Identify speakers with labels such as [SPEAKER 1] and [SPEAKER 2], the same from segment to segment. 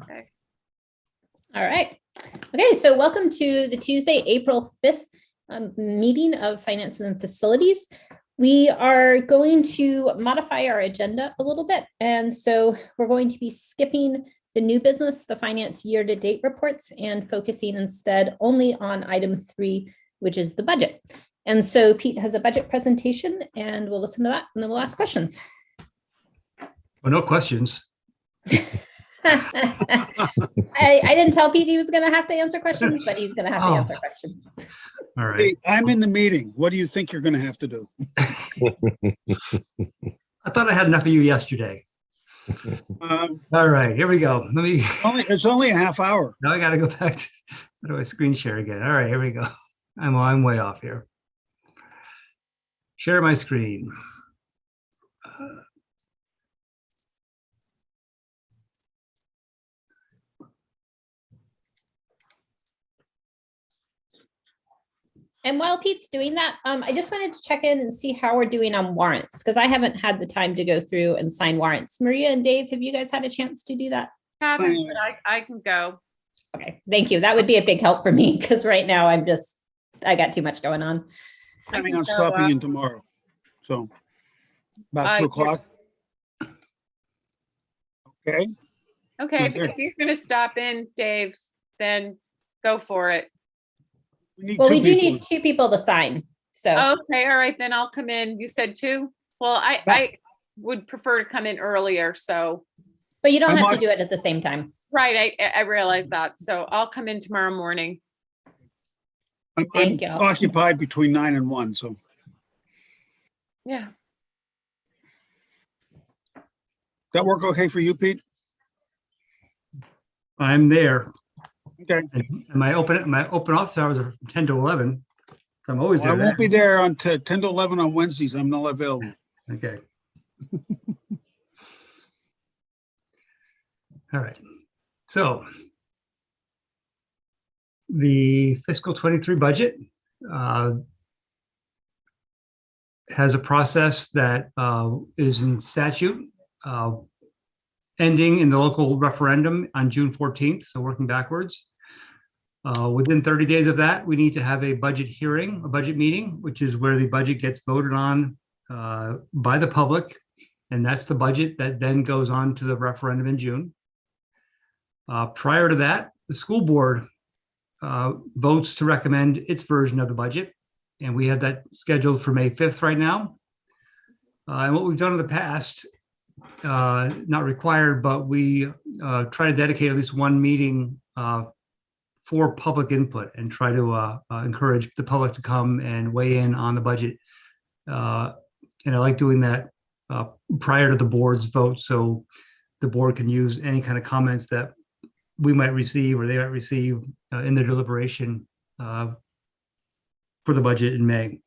[SPEAKER 1] Okay.
[SPEAKER 2] All right. Okay, so welcome to the Tuesday, April 5th meeting of Finance and Facilities. We are going to modify our agenda a little bit. And so we're going to be skipping the new business, the finance year-to-date reports, and focusing instead only on item 3, which is the budget. And so Pete has a budget presentation and we'll listen to that and then we'll ask questions.
[SPEAKER 3] Well, no questions.
[SPEAKER 2] I didn't tell Pete he was going to have to answer questions, but he's going to have to answer questions.
[SPEAKER 3] All right.
[SPEAKER 4] Hey, I'm in the meeting. What do you think you're going to have to do?
[SPEAKER 3] I thought I had enough of you yesterday. All right, here we go.
[SPEAKER 4] It's only a half hour.
[SPEAKER 3] Now I got to go back to, how do I screen share again? All right, here we go. I'm way off here. Share my screen.
[SPEAKER 2] And while Pete's doing that, I just wanted to check in and see how we're doing on warrants, because I haven't had the time to go through and sign warrants. Maria and Dave, have you guys had a chance to do that?
[SPEAKER 1] Haven't, but I can go.
[SPEAKER 2] Okay, thank you. That would be a big help for me, because right now I got too much going on.
[SPEAKER 4] Planning on stopping in tomorrow. So about 2 o'clock. Okay.
[SPEAKER 1] Okay, if you're going to stop in, Dave, then go for it.
[SPEAKER 2] Well, we do need 2 people to sign. So
[SPEAKER 1] okay, all right, then I'll come in. You said 2? Well, I would prefer to come in earlier, so.
[SPEAKER 2] But you don't have to do it at the same time.
[SPEAKER 1] Right, I realize that. So I'll come in tomorrow morning.
[SPEAKER 2] Thank you.
[SPEAKER 4] Occupied between 9 and 1, so.
[SPEAKER 1] Yeah.
[SPEAKER 4] That work okay for you, Pete?
[SPEAKER 3] I'm there.
[SPEAKER 4] Okay.
[SPEAKER 3] And my open office hours are 10 to 11. So I'm always there.
[SPEAKER 4] I won't be there on 10 to 11 on Wednesdays. I'm not available.
[SPEAKER 3] Okay. All right. So the fiscal 23 budget has a process that is in statute ending in the local referendum on June 14th, so working backwards. Within 30 days of that, we need to have a budget hearing, a budget meeting, which is where the budget gets voted on by the public. And that's the budget that then goes on to the referendum in June. Prior to that, the school board votes to recommend its version of the budget. And we have that scheduled for May 5th right now. And what we've done in the past, not required, but we try to dedicate at least one meeting for public input and try to encourage the public to come and weigh in on the budget. And I like doing that prior to the board's vote, so the board can use any kind of comments that we might receive or they might receive in their deliberation for the budget in May.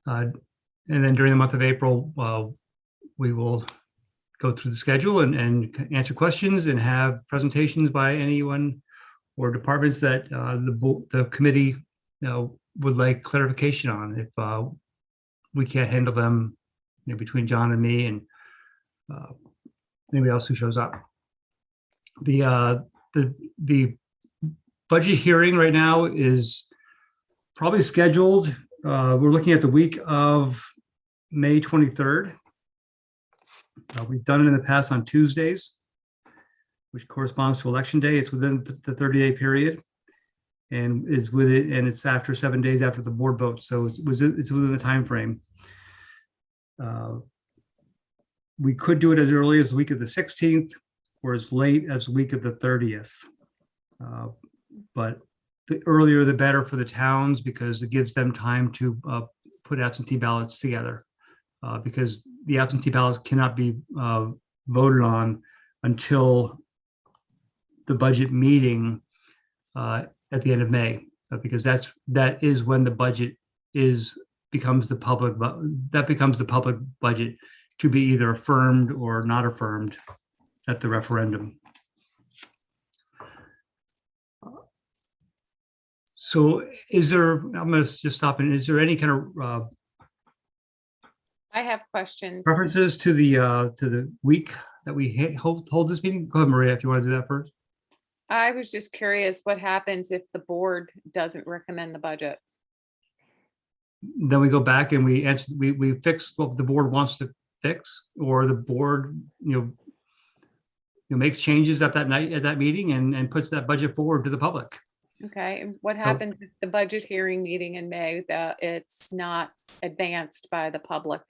[SPEAKER 3] And then during the month of April, we will go through the schedule and answer questions and have presentations by anyone or departments that the committee would like clarification on. If we can't handle them, between John and me and anybody else who shows up. The budget hearing right now is probably scheduled. We're looking at the week of May 23rd. We've done it in the past on Tuesdays, which corresponds to Election Day. It's within the 30-day period, and it's after 7 days after the board votes, so it's within the time frame. We could do it as early as the week of the 16th, or as late as the week of the 30th. But the earlier the better for the towns, because it gives them time to put absentee ballots together. Because the absentee ballots cannot be voted on until the budget meeting at the end of May, because that is when the budget becomes the public budget to be either affirmed or not affirmed at the referendum. So I'm going to just stop. And is there any kind of
[SPEAKER 1] I have questions.
[SPEAKER 3] references to the week that we hold this meeting? Go ahead, Maria, if you want to do that first.
[SPEAKER 1] I was just curious what happens if the board doesn't recommend the budget?
[SPEAKER 3] Then we go back and we answer, we fix what the board wants to fix, or the board, makes changes at that night, at that meeting, and puts that budget forward to the public.
[SPEAKER 1] Okay, and what happens if the budget hearing meeting in May, that it's not advanced by the public?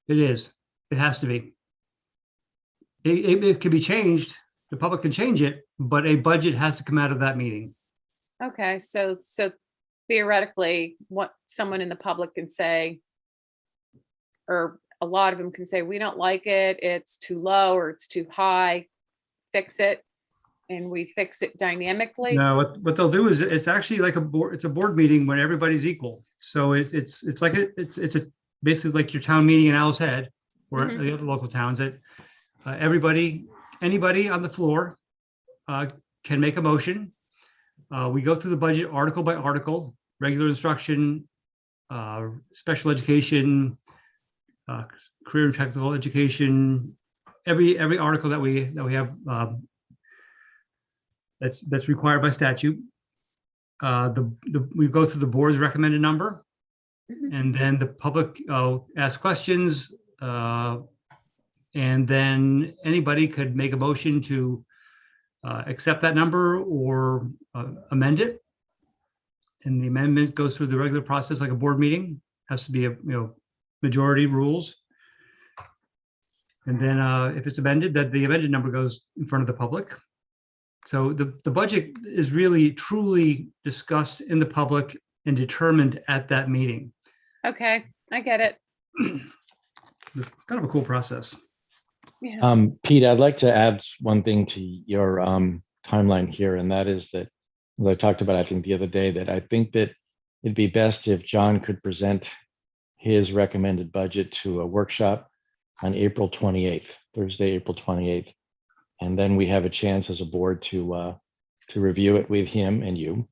[SPEAKER 3] It is. It has to be. It can be changed. The public can change it, but a budget has to come out of that meeting.
[SPEAKER 1] Okay, so theoretically, what someone in the public can say, or a lot of them can say, we don't like it, it's too low or it's too high, fix it, and we fix it dynamically.
[SPEAKER 3] No, what they'll do is, it's actually like a board. It's a board meeting when everybody's equal. So it's basically like your town meeting in Owl's Head or the other local towns, that anybody on the floor can make a motion. We go through the budget article by article, regular instruction, special education, career and technical education, every article that we have that's required by statute. We go through the board's recommended number, and then the public asks questions, and then anybody could make a motion to accept that number or amend it. And the amendment goes through the regular process like a board meeting. Has to be a majority rules. And then if it's amended, that the amended number goes in front of the public. So the budget is really truly discussed in the public and determined at that meeting.
[SPEAKER 1] Okay, I get it.
[SPEAKER 3] It's kind of a cool process.
[SPEAKER 1] Yeah.
[SPEAKER 5] Pete, I'd like to add one thing to your timeline here, and that is that, as I talked about, I think the other day, that I think that it'd be best if John could present his recommended budget to a workshop on April 28th, Thursday, April 28th. And then we have a chance as a board to review it with him and you.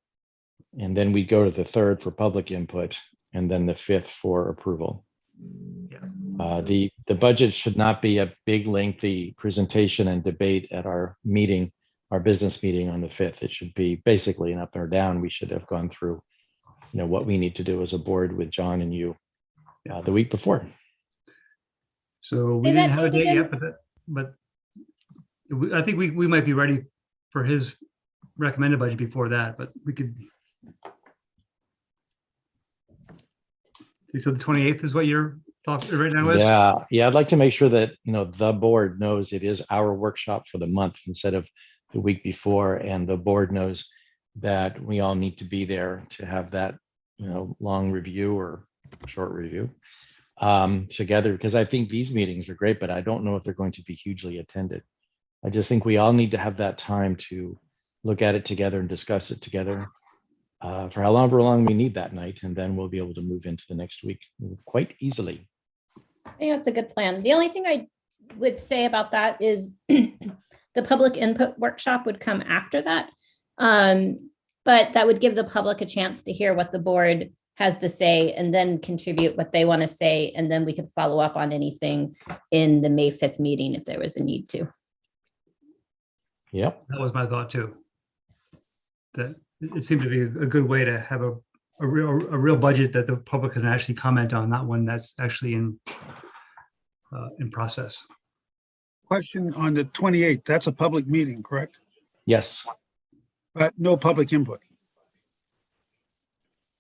[SPEAKER 5] And then we go to the 3rd for public input, and then the 5th for approval. The budget should not be a big, lengthy presentation and debate at our meeting, our business meeting on the 5th. It should be basically an up or down. We should have gone through, what we need to do as a board with John and you the week before.
[SPEAKER 3] So we didn't have a date yet, but I think we might be ready for his recommended budget before that, but we could. So the 28th is what you're talking right now is?
[SPEAKER 5] Yeah. I'd like to make sure that, the board knows it is our workshop for the month instead of the week before. And the board knows that we all need to be there to have that, long review or short review together, because I think these meetings are great, but I don't know if they're going to be hugely attended. I just think we all need to have that time to look at it together and discuss it together for however long we need that night, and then we'll be able to move into the next week quite easily.
[SPEAKER 2] I think that's a good plan. The only thing I would say about that is the public input workshop would come after that. But that would give the public a chance to hear what the board has to say and then contribute what they want to say. And then we could follow up on anything in the May 5th meeting if there was a need to.
[SPEAKER 5] Yep.
[SPEAKER 3] That was my thought too. That it seemed to be a good way to have a real budget that the public can actually comment on, not one that's actually in process.
[SPEAKER 4] Question on the 28th, that's a public meeting, correct?
[SPEAKER 5] Yes.
[SPEAKER 4] But no public input.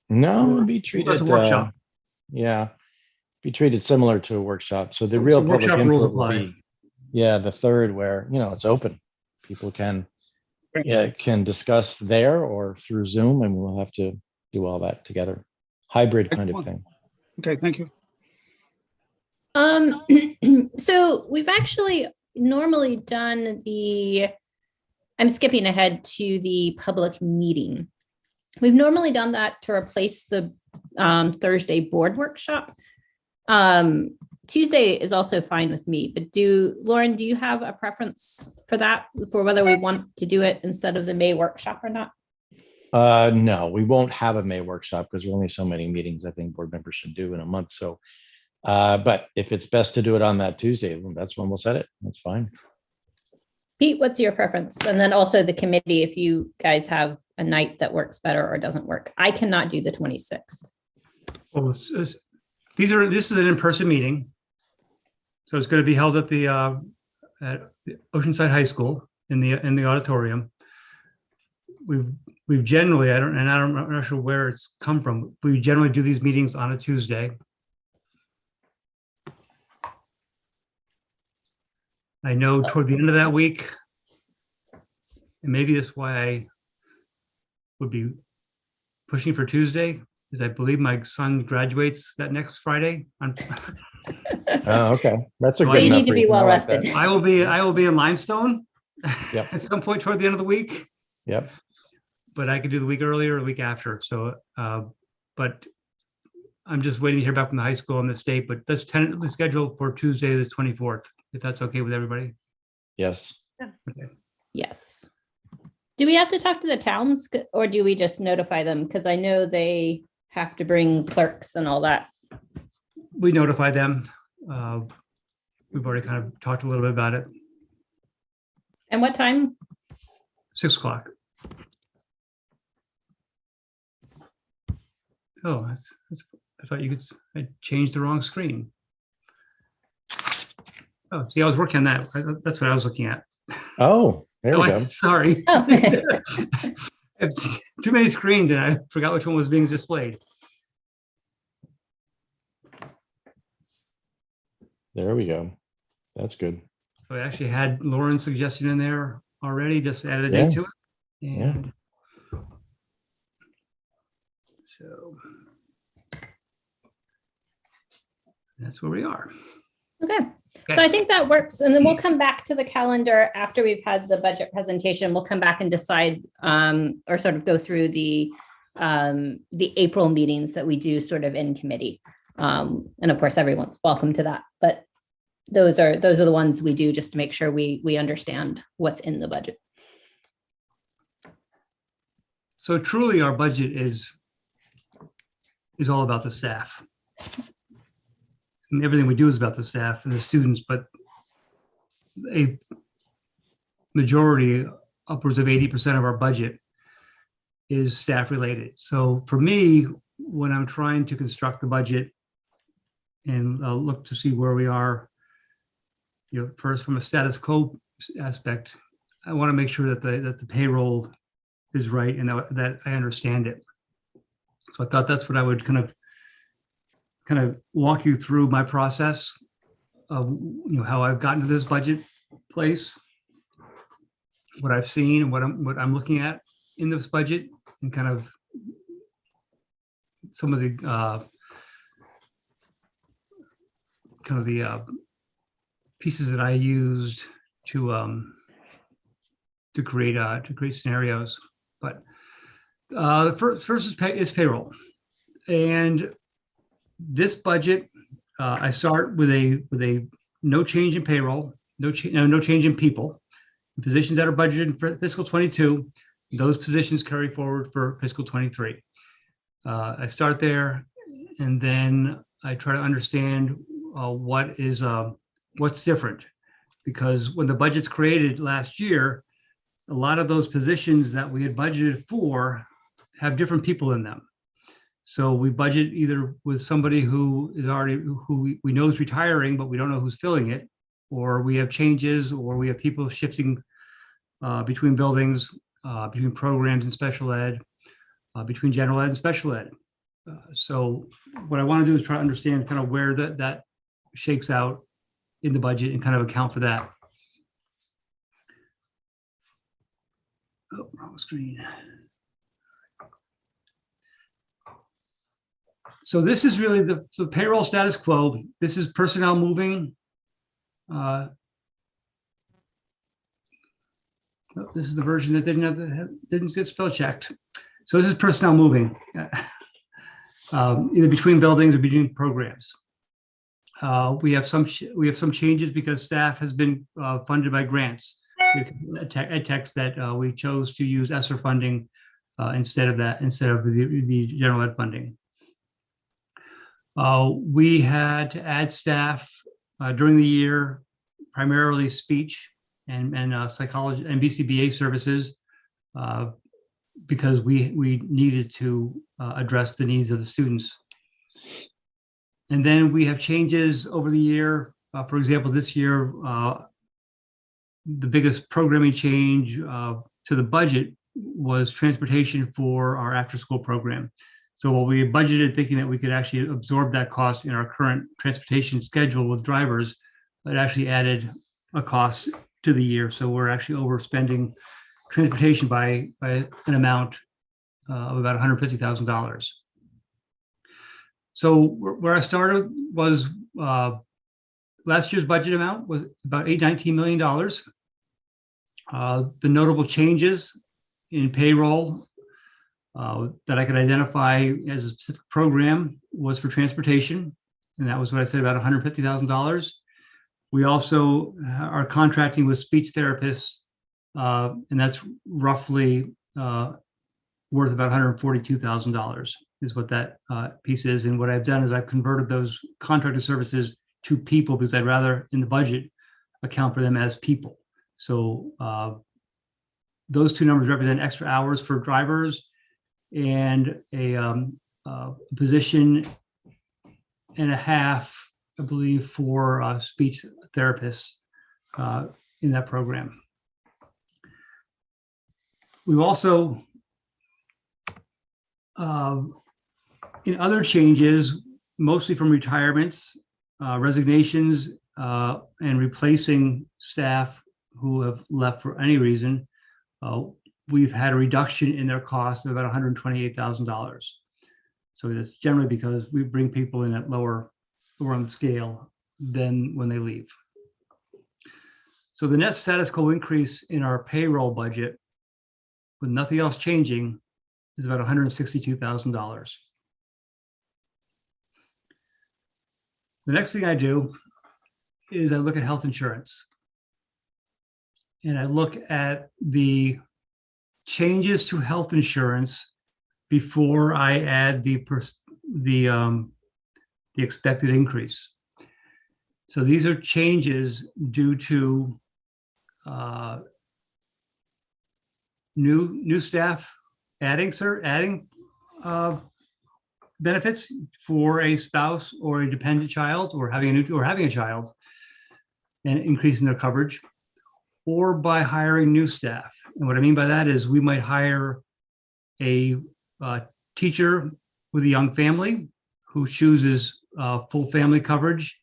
[SPEAKER 5] No, be treated.
[SPEAKER 3] Workshop.
[SPEAKER 5] Be treated similar to a workshop. So the
[SPEAKER 3] So
[SPEAKER 5] real public
[SPEAKER 3] workshop rules
[SPEAKER 5] input will
[SPEAKER 3] apply.
[SPEAKER 5] be, the 3rd, where it's open. People can discuss there or through Zoom, and we'll have to do all that together. Hybrid kind of
[SPEAKER 4] Excellent.
[SPEAKER 5] thing.
[SPEAKER 4] Okay, thank you.
[SPEAKER 2] So we've actually normally done I'm skipping ahead to the public meeting. We've normally done that to replace the Thursday board workshop. Tuesday is also fine with me, but Lauren, do you have a preference for that, for whether we want to do it instead of the May workshop or not?
[SPEAKER 5] No, we won't have a May workshop because there are only so many meetings I think board members should do in a month. So, but if it's best to do it on that Tuesday, then that's when we'll set it. That's fine.
[SPEAKER 2] Pete, what's your preference? And then also the committee, if you guys have a night that works better or doesn't work. I cannot do the 26th.
[SPEAKER 3] Well, this is an in-person meeting. So it's going to be held at the Oceanside High School in the auditorium. We've generally, I'm not sure where it's come from. We generally do these meetings on a Tuesday. I know toward the end of that week, and maybe that's why I would be pushing for Tuesday, is I believe my son graduates that next Friday.
[SPEAKER 5] Oh, okay. That's a
[SPEAKER 3] So
[SPEAKER 5] good
[SPEAKER 2] you
[SPEAKER 5] enough
[SPEAKER 2] need to be
[SPEAKER 5] reason. I
[SPEAKER 2] well
[SPEAKER 5] like that.
[SPEAKER 2] rested.
[SPEAKER 3] I will be in Limestone
[SPEAKER 5] Yep.
[SPEAKER 3] at some point toward the end of the week,
[SPEAKER 5] Yep.
[SPEAKER 3] but I could do the week earlier or the week after. So, but I'm just waiting to hear back from the high school and the state, but that's tentatively scheduled for Tuesday, the 24th, if that's okay with everybody.
[SPEAKER 5] Yes.
[SPEAKER 2] Yes. Do we have to talk to the towns or do we just notify them? Because I know they have to bring clerks and all that.
[SPEAKER 3] We notify them. We've already kind of talked a little bit about it.
[SPEAKER 2] And what time?
[SPEAKER 3] 6 o'clock. Oh, I thought you could, I changed the wrong screen. Oh, see, I was working on that. That's what I was looking at.
[SPEAKER 5] Oh, there we go.
[SPEAKER 3] Sorry.
[SPEAKER 2] Oh.
[SPEAKER 3] I have too many screens and I forgot which one was being displayed.
[SPEAKER 5] There we go. That's good.
[SPEAKER 3] So I actually had Lauren's suggestion in there already, just added a
[SPEAKER 5] Yeah.
[SPEAKER 3] date to it.
[SPEAKER 5] Yeah.
[SPEAKER 3] And so that's where we are.
[SPEAKER 2] Okay.
[SPEAKER 3] Okay.
[SPEAKER 2] So I think that works. And then we'll come back to the calendar after we've had the budget presentation. We'll come back and decide or sort of go through the April meetings that we do sort of in committee. And of course, everyone's welcome to that. But those are the ones we do just to make sure we understand what's in the budget.
[SPEAKER 3] So truly our budget is all about the staff. And everything we do is about the staff and the students, but a majority, upwards of 80% of our budget is staff related. So for me, when I'm trying to construct the budget and look to see where we are, first from a status quo aspect, I want to make sure that the payroll is right and that I understand it. So I thought that's what I would kind of walk you through my process of how I've gotten to this budget place, what I've seen and what I'm looking at in this budget, and kind of some of the pieces that I used to create scenarios. But the first is payroll, and this budget, I start with a no change in payroll, no change in people. Positions that are budgeted for fiscal 22, those positions carry forward for fiscal 23. I start there, and then I try to understand what's different, because when the budget's created last year, a lot of those positions that we had budgeted for have different people in them. So we budget either with somebody who we know is retiring, but we don't know who's filling it, or we have changes, or we have people shifting between buildings, between programs and special ed, between general ed and special ed. So what I want to do is try to understand kind of where that shakes out in the budget and kind of account for that. Oh, wrong screen. So this is really the payroll status quo. This is personnel moving. This is the version that didn't get spell checked. So this is personnel moving, either between buildings or between programs. We have some changes because staff has been funded by grants. Ed techs that we chose to use ESSER funding instead of the general ed funding. We had to add staff during the year, primarily speech and psychology and BCBA services because we needed to address the needs of the students. And then we have changes over the year. For example, this year, the biggest programming change to the budget was transportation for our after-school program. So while we budgeted thinking that we could actually absorb that cost in our current transportation schedule with drivers, it actually added a cost to the year. So we're actually overspending transportation by an amount of about $150,000. So where I started was last year's budget amount was about $19 million. The notable changes in payroll that I could identify as a specific program was for transportation, and that was what I said, about $150,000. We also are contracting with speech therapists, and that's roughly worth about $142,000 is what that piece is. And what I've done is I've converted those contractor services to people because I'd rather in the budget account for them as people. So those two numbers represent extra hours for drivers and a position and a half, I believe, for speech therapists in that program. We've also, in other changes, mostly from retirements, resignations, and replacing staff who have left for any reason, we've had a reduction in their cost of about $128,000. So that's generally because we bring people in at lower on the scale than when they leave. So the net status quo increase in our payroll budget, with nothing else changing, is about $162,000. The next thing I do is I look at health insurance. And I look at the changes to health insurance before I add the expected increase. So these are changes due to new staff adding benefits for a spouse or a dependent child, or having a child, and increasing their coverage, or by hiring new staff. And what I mean by that is we might hire a teacher with a young family who chooses full family coverage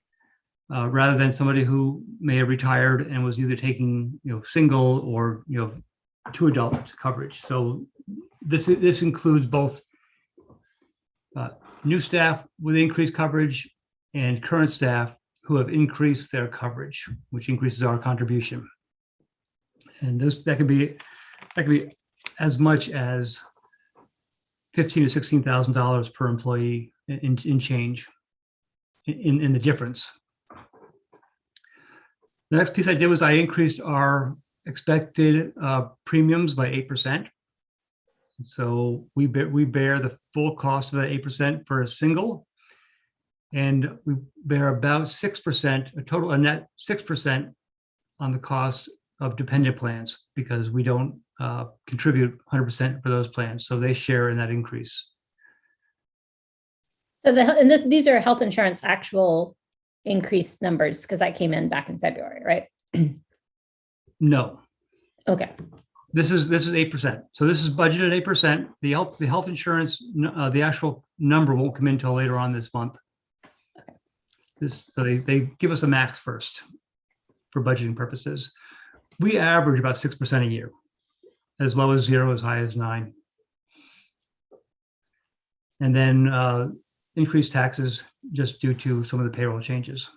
[SPEAKER 3] rather than somebody who may have retired and was either taking single or two adult coverage. So this includes both new staff with increased coverage and current staff who have increased their coverage, which increases our contribution. And that could be as much as $15,000 to $16,000 per employee in change in the difference. The next piece I did was I increased our expected premiums by 8%. So we bear the full cost of that 8% for a single, and we bear about 6%, a net 6% on the cost of dependent plans, because we don't contribute 100% for those plans. So they share in that increase.
[SPEAKER 2] So these are health insurance actual increased numbers, because that came in back in February, right?
[SPEAKER 3] No.
[SPEAKER 2] Okay.
[SPEAKER 3] This is 8%. So this is budgeted 8%. The health insurance, the actual number won't come in until later on this month. Okay. So they give us a max first for budgeting purposes. We average about 6% a year, as low as 0, as high as 9. And then increased taxes just due to some of the payroll changes.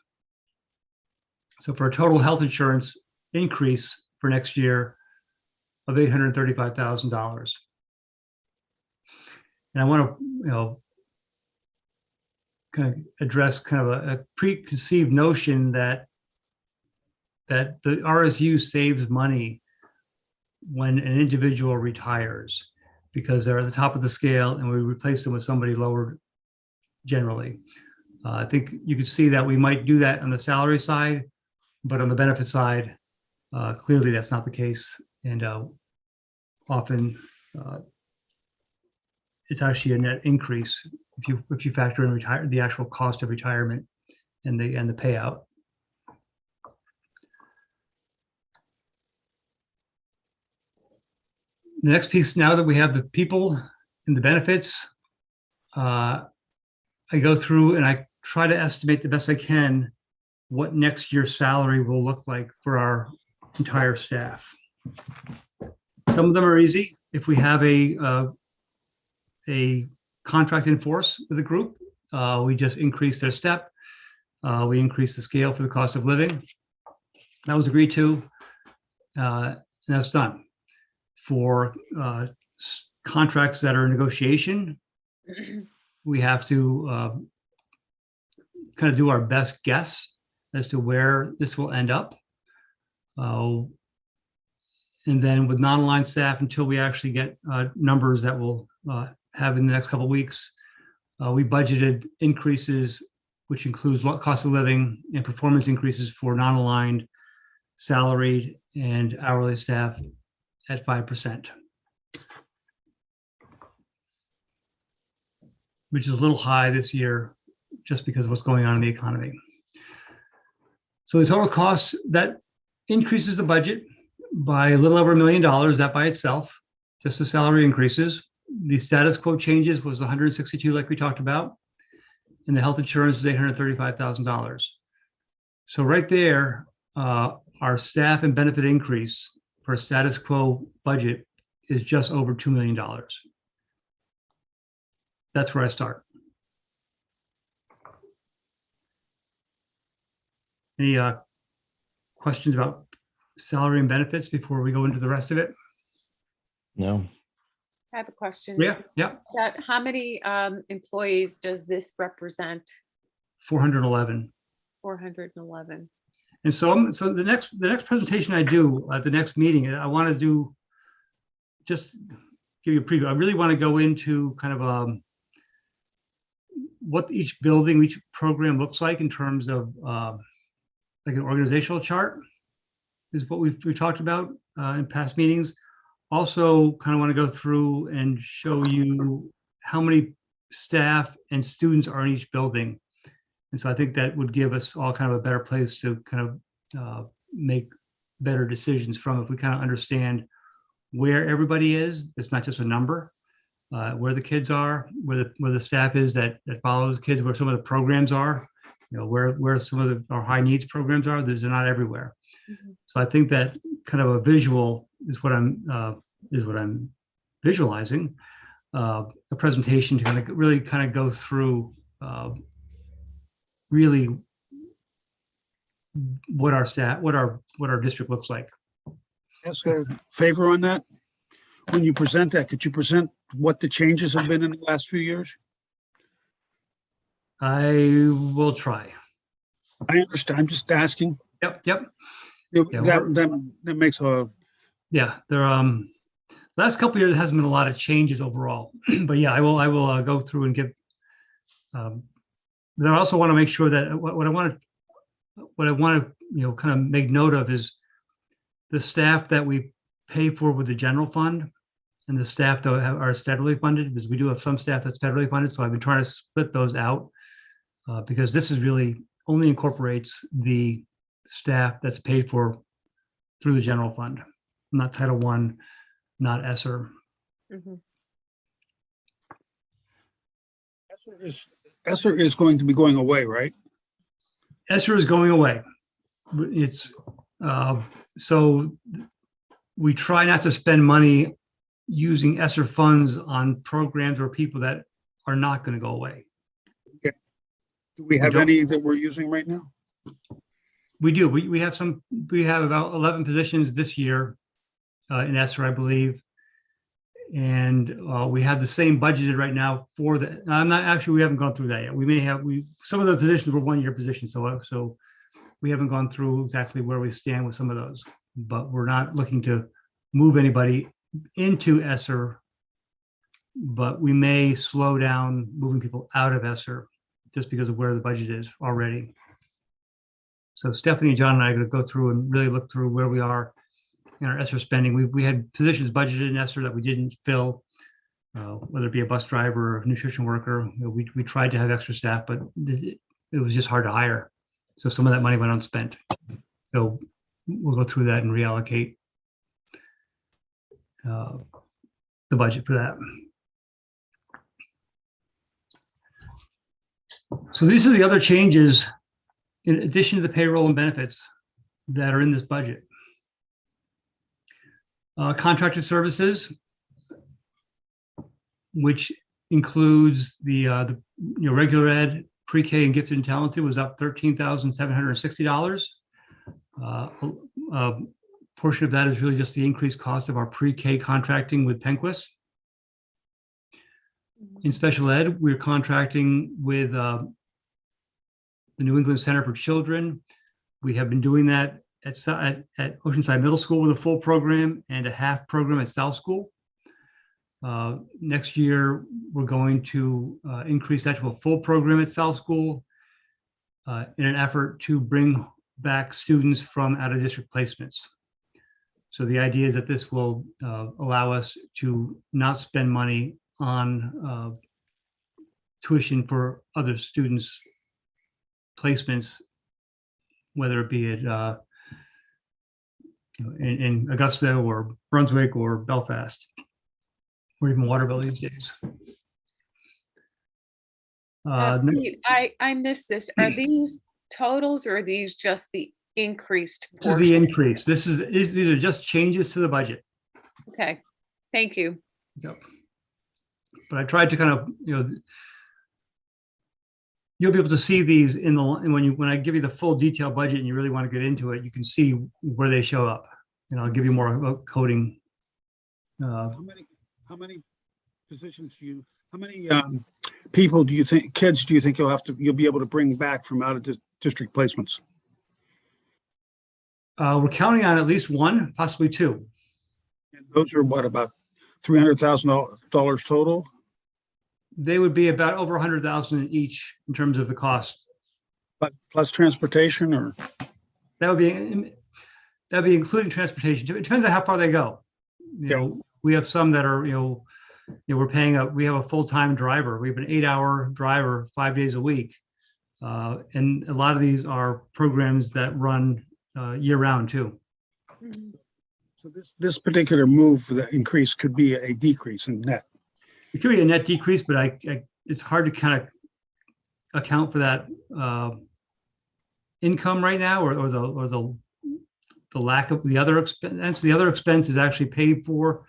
[SPEAKER 3] So for a total health insurance increase for next year of $835,000. And I want to, kind of address kind of a preconceived notion that the RSU saves money when an individual retires, because they're at the top of the scale and we replace them with somebody lower generally. I think you could see that we might do that on the salary side, but on the benefit side, Clearly, that's not the case, and often it's actually a net increase if you factor in the actual cost of retirement and the payout. The next piece, now that we have the people and the benefits, I go through and I try to estimate the best I can what next year's salary will look like for our entire staff. Some of them are easy. If we have a contract in force with a group, we just increase their step. We increase the scale for the cost of living. That was agreed to, and that's done. For contracts that are in negotiation, we have to kind of do our best guess as to where this will end up. And then with non-aligned staff, until we actually get numbers that we'll have in the next couple of weeks, we budgeted increases, which includes cost of living and performance increases for non-aligned, salaried, and hourly staff at 5%, which is a little high this year just because of what's going on in the economy. So the total cost, that increases the budget by a little over $1 million, that by itself, just the salary increases. The status quo changes was 162, like we talked about, and the health insurance is $835,000. So right there, our staff and benefit increase for a status quo budget is just over $2 million. That's where I start. Any questions about salary and benefits before we go into the rest of it?
[SPEAKER 5] No.
[SPEAKER 1] I have a question.
[SPEAKER 3] Yeah.
[SPEAKER 1] How many employees does this represent?
[SPEAKER 3] 411.
[SPEAKER 1] 411.
[SPEAKER 3] And so the next presentation I do at the next meeting, I want to do, just give you a preview. I really want to go into kind of what each building, each program looks like in terms of like an organizational chart, is what we've talked about in past meetings. Also kind of want to go through and show you how many staff and students are in each building. And so I think that would give us all kind of a better place to kind of make better decisions from, if we kind of understand where everybody is. It's not just a number, where the kids are, where the staff is that follows kids, where some of the programs are, you know, where some of our high needs programs are. They're not everywhere. Mm-hmm. So I think that kind of a visual is what I'm visualizing, a presentation to kind of really kind of go through really what our staff, what our district looks like.
[SPEAKER 4] Ask a favor on that. When you present that, could you present what the changes have been in the last few years?
[SPEAKER 3] I will try.
[SPEAKER 4] I understand. I'm just asking.
[SPEAKER 3] Yep.
[SPEAKER 4] That makes a.
[SPEAKER 3] Yeah, there last couple of years hasn't been a lot of changes overall, but yeah, I will go through and give. But I also want to make sure that what I want to kind of make note of is the staff that we pay for with the general fund and the staff that are federally funded, because we do have some staff that's federally funded. So I've been trying to split those out because this is really only incorporates the staff that's paid for through the general fund, not Title I, not ESSER.
[SPEAKER 1] Mm-hmm.
[SPEAKER 4] ESSER is going to be going away, right?
[SPEAKER 3] ESSER is going away. It's so we try not to spend money using ESSER funds on programs or people that are not going to go away.
[SPEAKER 4] Okay. Do we have any that we're using right now?
[SPEAKER 3] We do. We have some. We have about 11 positions this year in ESSER, I believe, and we have the same budgeted right now for the. I'm not actually. We haven't gone through that yet. We may have. Some of the positions were one-year positions, so we haven't gone through exactly where we stand with some of those. But we're not looking to move anybody into ESSER, but we may slow down moving people out of ESSER just because of where the budget is already. So Stephanie, John, and I are going to go through and really look through where we are in our ESSER spending. We had positions budgeted in ESSER that we didn't fill, whether it be a bus driver or a nutrition worker. We tried to have extra staff, but it was just hard to hire. So some of that money went unspent. So we'll go through that and reallocate the budget for that. So these are the other changes in addition to the payroll and benefits that are in this budget. Contractor services, which includes the regular ed, pre-K and gifted and talented, was up $13,760. A portion of that is really just the increased cost of our pre-K contracting with Penquist. In special ed, we're contracting with the New England Center for Children. We have been doing that at Oceanside Middle School with a full program and a half program at South School. Next year, we're going to increase that to a full program at South School in an effort to bring back students from out-of-district placements. So the idea is that this will allow us to not spend money on tuition for other students' placements, whether it be at in Augusta or Brunswick or Belfast, or even Waterville these days.
[SPEAKER 1] Pete, I missed this. Are these totals or are these just the increased
[SPEAKER 3] This is the
[SPEAKER 1] portion?
[SPEAKER 3] increase. These are just changes to the budget.
[SPEAKER 1] Okay, thank you.
[SPEAKER 3] Yep. But I tried to kind of, you'll be able to see these in the when I give you the full detailed budget and you really want to get into it, you can see where they show up, and I'll give you more about coding.
[SPEAKER 4] How many positions how many people do you think, kids do you think you'll be able to bring back from out of district placements?
[SPEAKER 3] We're counting on at least one, possibly two.
[SPEAKER 4] And those are what, about $300,000 total?
[SPEAKER 3] They would be about over 100,000 each in terms of the cost.
[SPEAKER 4] But plus transportation, or?
[SPEAKER 3] That'd be including transportation. It depends on how far they go. We have some that are, we're paying we have a full-time driver. We have an 8-hour driver 5 days a week. And a lot of these are programs that run year round too.
[SPEAKER 4] So this particular move, the increase could be a decrease in net.
[SPEAKER 3] It could be a net decrease, but it's hard to kind of account for that income right now, or the lack of the other expense. The other expense is actually paid for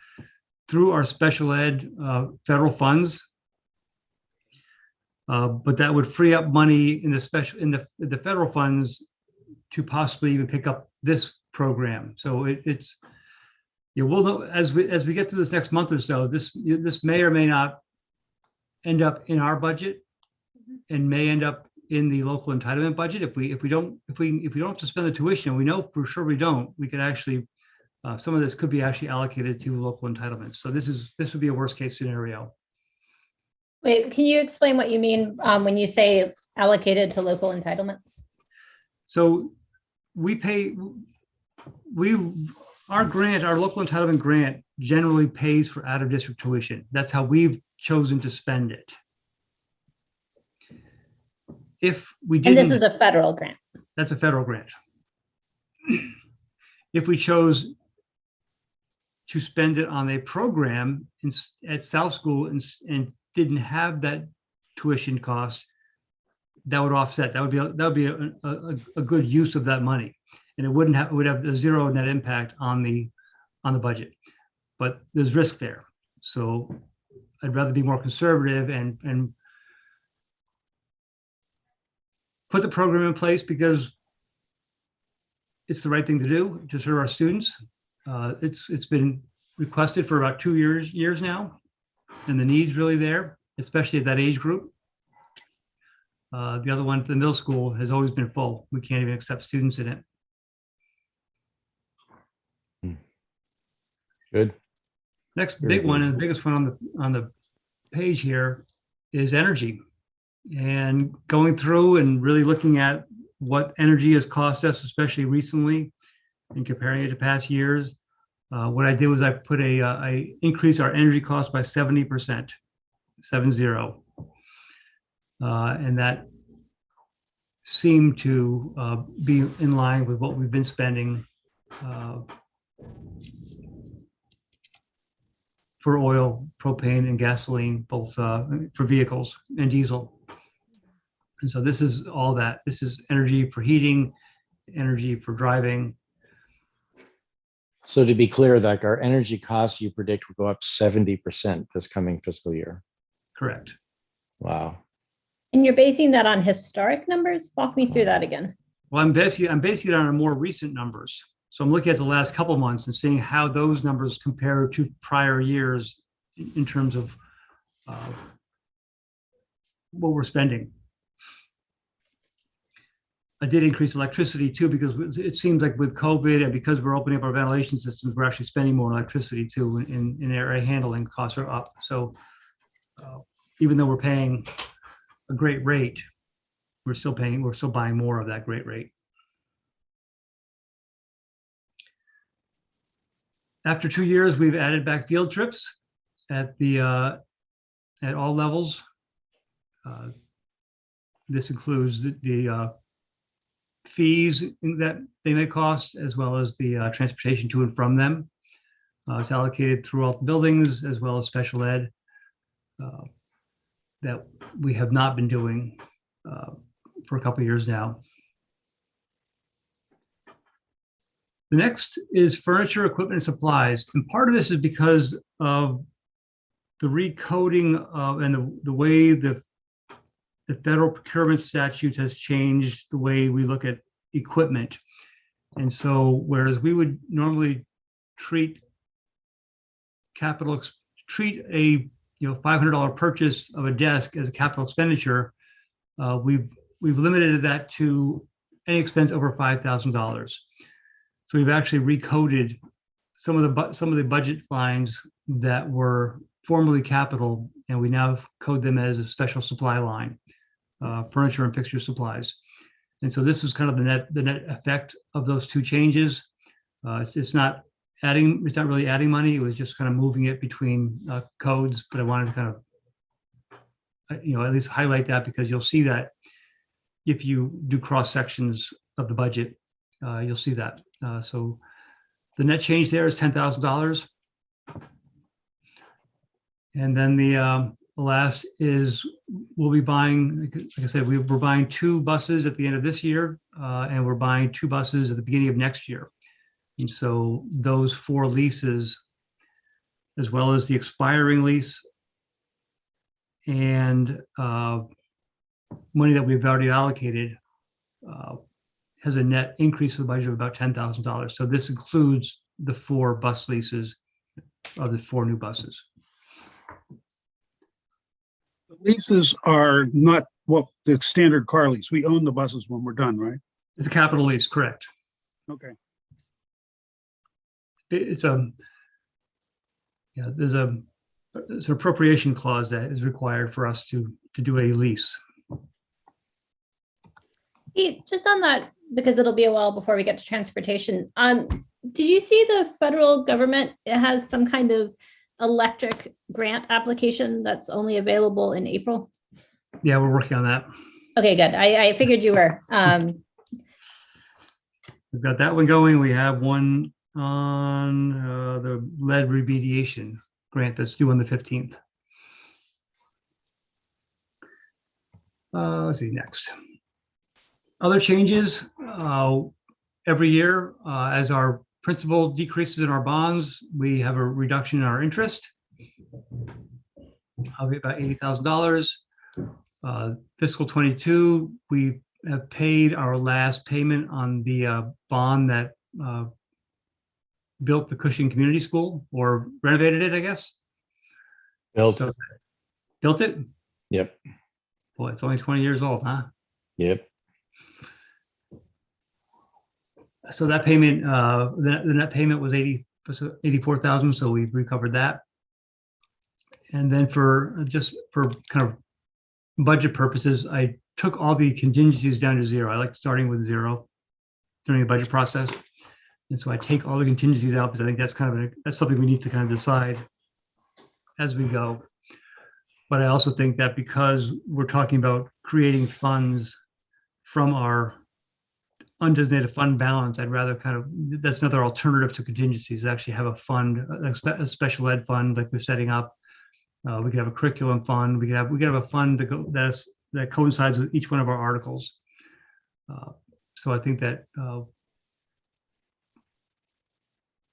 [SPEAKER 3] through our special ed federal funds, but that would free up money in the federal funds to possibly even pick up this program. So we'll know as we get through this next month or so. This may or may not end up in our budget, and may end up in the local entitlement budget. If we don't have to spend the tuition, and we know for sure we don't, we could actually some of this could be actually allocated to local entitlements. So this would be a worst case scenario.
[SPEAKER 2] Wait, can you explain what you mean when you say allocated to local entitlements?
[SPEAKER 3] So our local entitlement grant generally pays for out of district tuition. That's how we've chosen to spend it. If we didn't,
[SPEAKER 2] And this is a federal grant.
[SPEAKER 3] That's a federal grant. If we chose to spend it on a program at South School and didn't have that tuition cost, that would offset. That would be a good use of that money, and it would have a zero net impact on the budget. But there's risk there, so I'd rather be more conservative and put the program in place because it's the right thing to do to serve our students. It's been requested for about 2 years now, and the need's really there, especially at that age group. The other one, the middle school, has always been full. We can't even accept students in it.
[SPEAKER 5] Good.
[SPEAKER 3] Next
[SPEAKER 5] Very
[SPEAKER 3] big one,
[SPEAKER 5] good.
[SPEAKER 3] and the biggest one on the page here, is energy. And going through and really looking at what energy has cost us, especially recently, and comparing it to past years. What I did was I increased our energy cost by 70%, 70. And that seemed to be in line with what we've been spending for oil, propane, and gasoline, both for vehicles and diesel. And so this is all that. This is energy for heating, energy for driving.
[SPEAKER 5] So to be clear, like our energy costs you predict will go up 70% this coming fiscal year.
[SPEAKER 3] Correct.
[SPEAKER 5] Wow.
[SPEAKER 2] And you're basing that on historic numbers? Walk me through that again.
[SPEAKER 3] Well, I'm basing it on more recent numbers. So I'm looking at the last couple of months and seeing how those numbers compare to prior years in terms of what we're spending. I did increase electricity too, because it seems like with COVID and because we're opening up our ventilation systems, we're actually spending more electricity too, in area handling costs are up. So even though we're paying a great rate, we're still buying more of that great rate. After 2 years, we've added back field trips at all levels. This includes the fees that they may cost, as well as the transportation to and from them. It's allocated throughout the buildings, as well as special ed that we have not been doing for a couple of years now. The next is furniture, equipment, and supplies. And part of this is because of the recoding and the way the federal procurement statute has changed the way we look at equipment. And so whereas we would normally treat a $500 purchase of a desk as a capital expenditure, we've limited that to any expense over $5,000. So we've actually recoded some of the budget lines that were formerly capital, and we now code them as a special supply line, furniture and fixture supplies. And so this is kind of the net effect of those two changes. It's not really adding money. It was just kind of moving it between codes. But I wanted to kind of, at least highlight that, because you'll see that if you do cross sections of the budget, you'll see that. So the net change there is $10,000. And then the last is we'll be buying, like I said, we're buying 2 buses at the end of this year, and we're buying 2 buses at the beginning of next year. And so those 4 leases, as well as the expiring lease and money that we've already allocated, has a net increase of the budget of about $10,000. So this includes the 4 bus leases of the 4 new buses.
[SPEAKER 4] The leases are not what the standard car lease. We own the buses when we're done, right?
[SPEAKER 3] It's a capital lease, correct?
[SPEAKER 4] Okay.
[SPEAKER 3] There's an appropriation clause that is required for us to do a lease.
[SPEAKER 2] Hey, just on that, because it'll be a while before we get to transportation. Did you see the federal government has some kind of electric grant application that's only available in April?
[SPEAKER 3] Yeah, we're working on that.
[SPEAKER 2] Okay, good. I figured you were.
[SPEAKER 3] We've got that one going. We have one on the lead remediation grant that's due on the 15th. Let's see, next. Other changes every year, as our principal decreases in our bonds, we have a reduction in our interest. I'll be about $80,000. Fiscal 22, we have paid our last payment on the bond that built the Cushing Community School, or renovated it, I guess.
[SPEAKER 5] Built
[SPEAKER 3] it?
[SPEAKER 5] Yep.
[SPEAKER 3] Boy, it's only 20 years old, huh?
[SPEAKER 5] Yep.
[SPEAKER 3] So that payment, the net payment was $84,000, so we've recovered that. And then for kind of budget purposes, I took all the contingencies down to zero. I like starting with zero during the budget process. And so I take all the contingencies out because I think that's that's something we need to kind of decide as we go. But I also think that because we're talking about creating funds from our undesignated fund balance, I'd rather that's another alternative to contingencies, actually have a fund, a special ed fund like we're setting up. We could have a curriculum fund. We could have a fund that coincides with each one of our articles. So I think that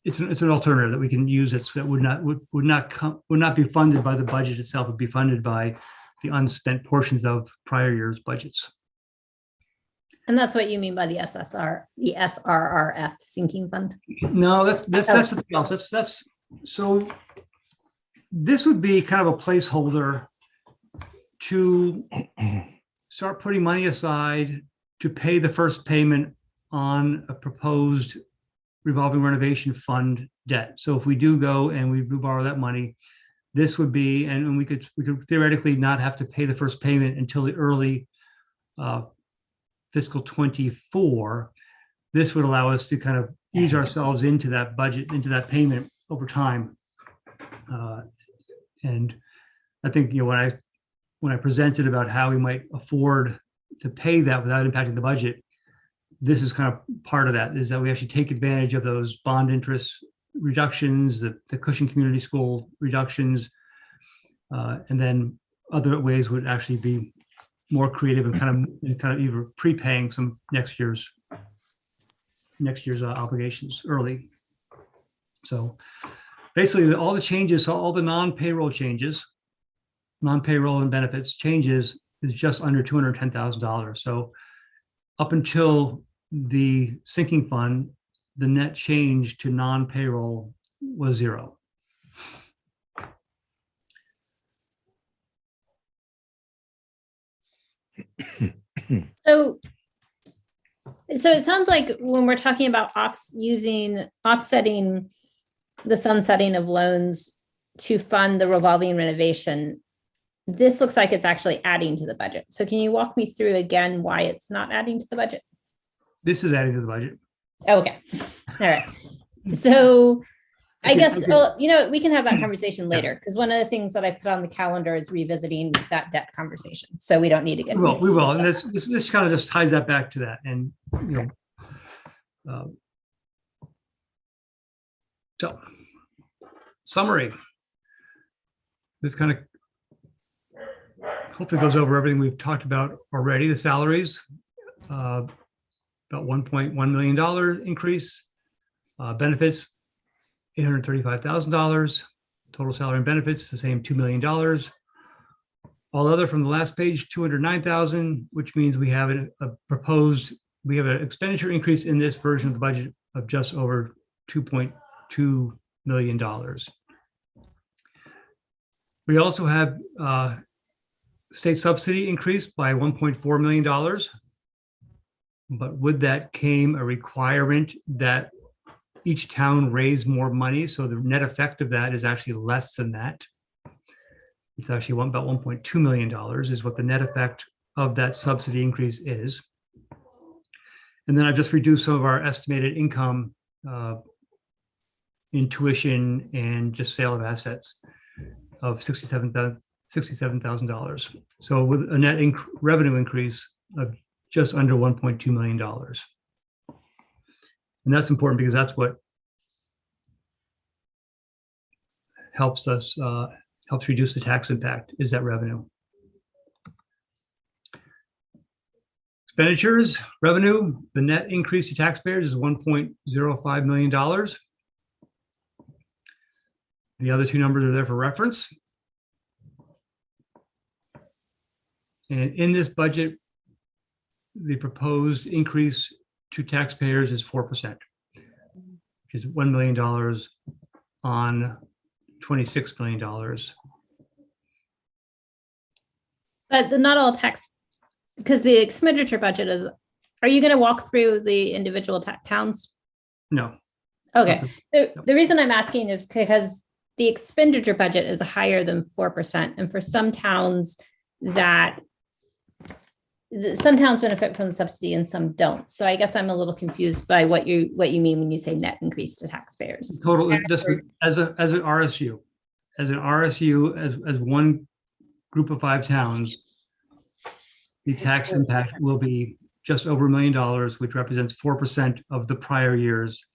[SPEAKER 3] it's an alternative that we can use that would not be funded by the budget itself. Would be funded by the unspent portions of prior year's budgets.
[SPEAKER 2] And that's what you mean by the SRRF sinking fund?
[SPEAKER 3] No, that's something else. That's so. This would be kind of a placeholder to start putting money aside to pay the first payment on a proposed revolving renovation fund debt. So if we do go and we borrow that money, this would be, and we could theoretically not have to pay the first payment until the early fiscal 24. This would allow us to kind of ease ourselves into that budget, into that payment over time. And I think, when I presented about how we might afford to pay that without impacting the budget, this is kind of part of that, is that we actually take advantage of those bond interest reductions, the Cushing Community School reductions, and then other ways would actually be more creative and kind of either prepaying some next year's obligations early. So basically, all the changes, all the non-payroll changes, non-payroll and benefits changes is just under $210,000. So up until the sinking fund, the net change to non-payroll was zero.
[SPEAKER 2] So it sounds like when we're talking about offsetting the sunsetting of loans to fund the revolving renovation, this looks like it's actually adding to the budget. So can you walk me through again why it's not adding to the budget?
[SPEAKER 3] This is adding to the budget.
[SPEAKER 2] Okay. All right. So I guess, we can have that conversation later, because one of the things that I put on the calendar is revisiting that debt conversation. So we don't need to get.
[SPEAKER 3] We will. And this kind of just ties that back to that. And, so summary. This kind of hopefully goes over everything we've talked about already. The salaries, about $1.1 million increase. Benefits, $835,000. Total salary and benefits, the same $2 million. All other from the last page, $209,000, which means we have an expenditure increase in this version of the budget of just over $2.2 million. We also have state subsidy increased by $1.4 million. But with that came a requirement that each town raise more money. So the net effect of that is actually less than that. It's actually about $1.2 million is what the net effect of that subsidy increase is. And then I've just reduced some of our estimated income in tuition and just sale of assets of $67,000. So with a net revenue increase of just under $1.2 million. And that's important because that's what helps us, helps reduce the tax impact, is that revenue. Expenditures, revenue, the net increase to taxpayers is $1.05 million. The other two numbers are there for reference. And in this budget, the proposed increase to taxpayers is 4%, which is $1 million on $26 million.
[SPEAKER 2] But not all tax, because the expenditure budget is, are you going to walk through the individual towns?
[SPEAKER 3] No.
[SPEAKER 2] Okay. The reason I'm asking is because the expenditure budget is higher than 4%. And for some towns that some towns benefit from the subsidy and some don't. So I guess I'm a little confused by what you mean when you say net increase to taxpayers.
[SPEAKER 3] Total, just as an RSU, as one group of 5 towns, the tax impact will be just over $1 million, which represents 4% of the prior year's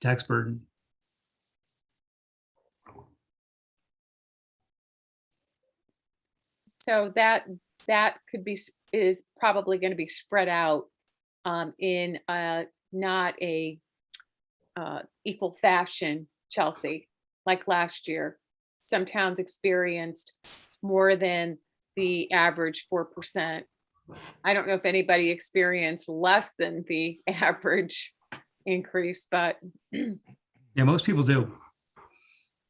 [SPEAKER 3] tax burden.
[SPEAKER 1] So that could be, is probably going to be spread out in not a equal fashion, Chelsea, like last year. Some towns experienced more than the average 4%. I don't know if anybody experienced less than the average increase, but
[SPEAKER 3] Yeah, most people do.